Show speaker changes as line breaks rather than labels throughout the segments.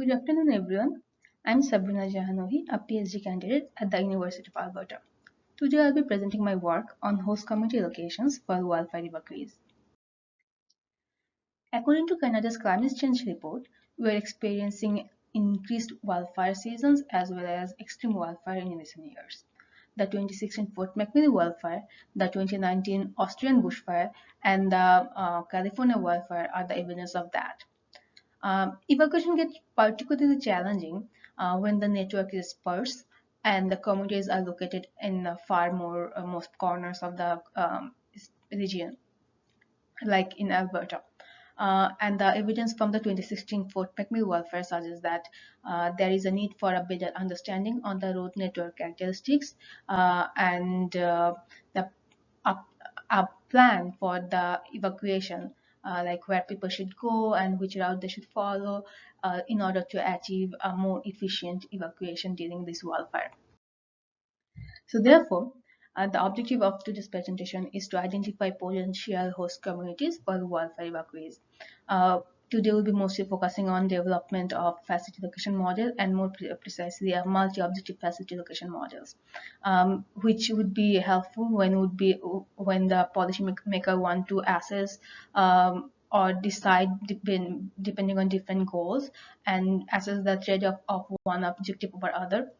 Good afternoon, everyone. I'm Sabrena Jahan Ohi, a PhD candidate at the University of Alberta. Today, I'll be presenting my work on host community locations for wildfire evacuees. According to Canada's climate change report, we are experiencing increased wildfire seasons as well as extreme wildfire in recent years. The 2016 Fort McMurray wildfire, the 2019 Austrian bushfire, and the California wildfire are the evidence of that. Evacuation gets particularly challenging when the network is sparse and the communities are located in far more most corners of the region, like in Alberta. And the evidence from the 2016 Fort McMurray wildfire suggests that there is a need for a better understanding on the road network characteristics and the a, a plan for the evacuation, like where people should go and which route they should follow in order to achieve a more efficient evacuation during this wildfire. So therefore, the objective of today's presentation is to identify potential host communities for wildfire evacuees. Today we'll be mostly focusing on development of facility location model and more precisely a multi-objective facility location models, which would be helpful when the policymaker want to assess or decide depending on different goals and assess the trade-off of one objective over other.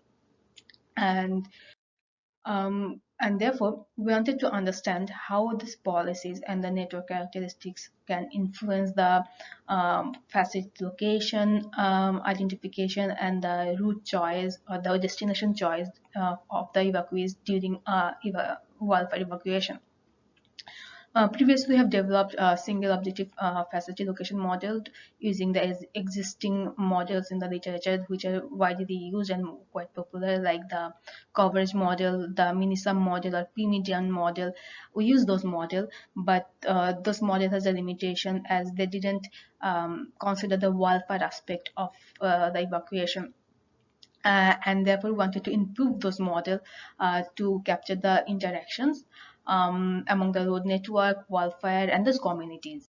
And therefore, we wanted to understand how these policies and the network characteristics can influence the facility location, identification, and the route choice or the destination choice of the evacuees during wildfire evacuation. Previously, we have developed a single objective facility location model using the existing models in the literature, which are widely used and quite popular, like the coverage model, the minisum model, or p-median model. We use those models, but those models has a limitation as they didn't consider the wildfire aspect of the evacuation. And therefore wanted to improve those models to capture the interactions among the road network, wildfire, and those communities.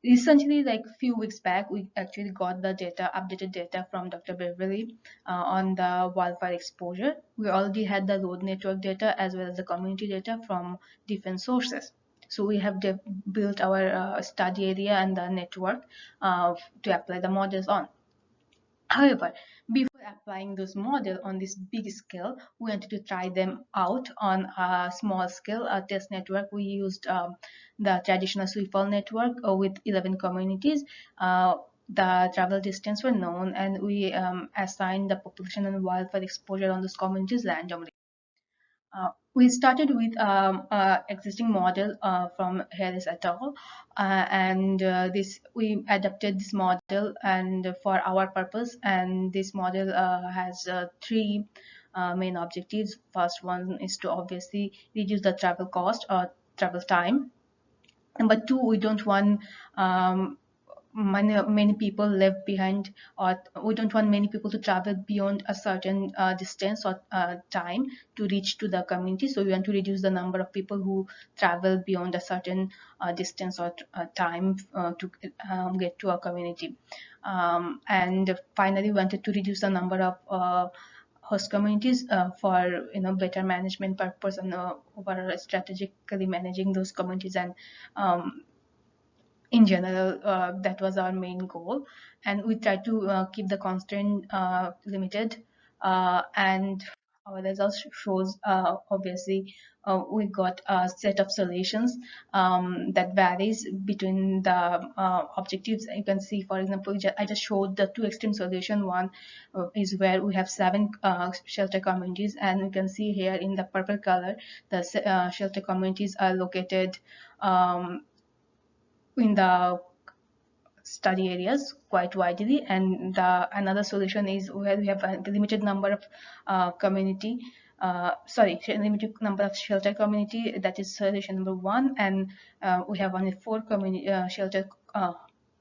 Recently, like a few weeks back, we actually got the data, updated data from Dr. Beverly on the wildfire exposure. We already had the road network data as well as the community data from different sources. So we have built our study area and the network to apply the models on. However, before applying those models on this big scale, we wanted to try them out on a small scale, a test network. We used the traditional Swifall network with 11 communities. The travel distance were known, and we assigned the population and wildfire exposure on those communities randomly. We started with existing model from Harris et al. And this we adapted this model and for our purpose. And this model has three main objectives. First one is to obviously reduce the travel cost or travel time. Number two, we don't want many people left behind, or we don't want many people to travel beyond a certain distance or time to reach to the community. So we want to reduce the number of people who travel beyond a certain distance or time to get to a community. And finally, we wanted to reduce the number of host communities for better management purpose and over strategically managing those communities. And in general, that was our main goal, and we tried to keep the constraint limited, and our results shows obviously we got a set of solutions that varies between the objectives. You can see, for example, I just showed the two extreme solution. One is where we have 7 shelter communities, and you can see here in the purple color the shelter communities are located in the study areas quite widely. And another solution is where we have a limited number of limited number of shelter community. That is solution number 1. And we have only 4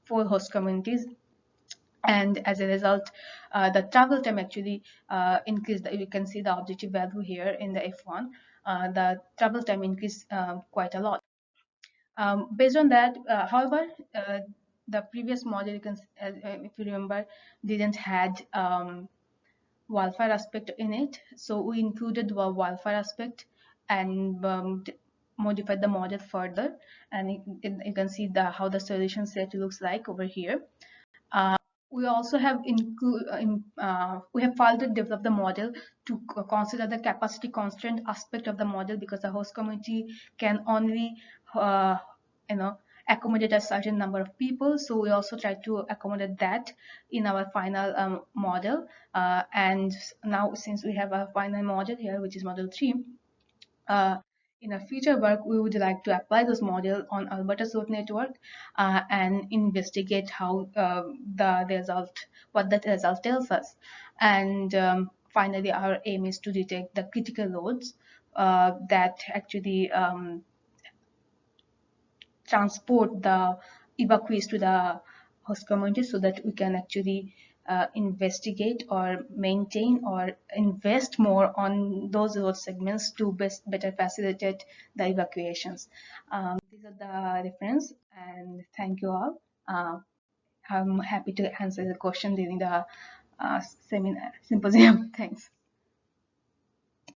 host communities. And as a result, the travel time actually increased. You can see the objective value here in the F1. The travel time increased quite a lot. Based on that, however, the previous model, you can, if you remember, didn't had wildfire aspect in it. So we included the wildfire aspect and modified the model further. And you can see how the solution set looks like over here. Uh, we also have we have further developed the model to consider the capacity constraint aspect of the model, because the host community can only uh, you know accommodate a certain number of people. So we also try to accommodate that in our final model. And now, since we have a final model here, which is model 3, uh, in our future work, we would like to apply this model on Alberta's road network and investigate how what that result tells us. And finally, our aim is to detect the critical loads that actually transport the evacuees to the host community, so that we can actually investigate or maintain or invest more on those road segments to better facilitate the evacuations. These are the reference, and thank you all. I'm happy to answer the question during the seminar symposium. Thanks.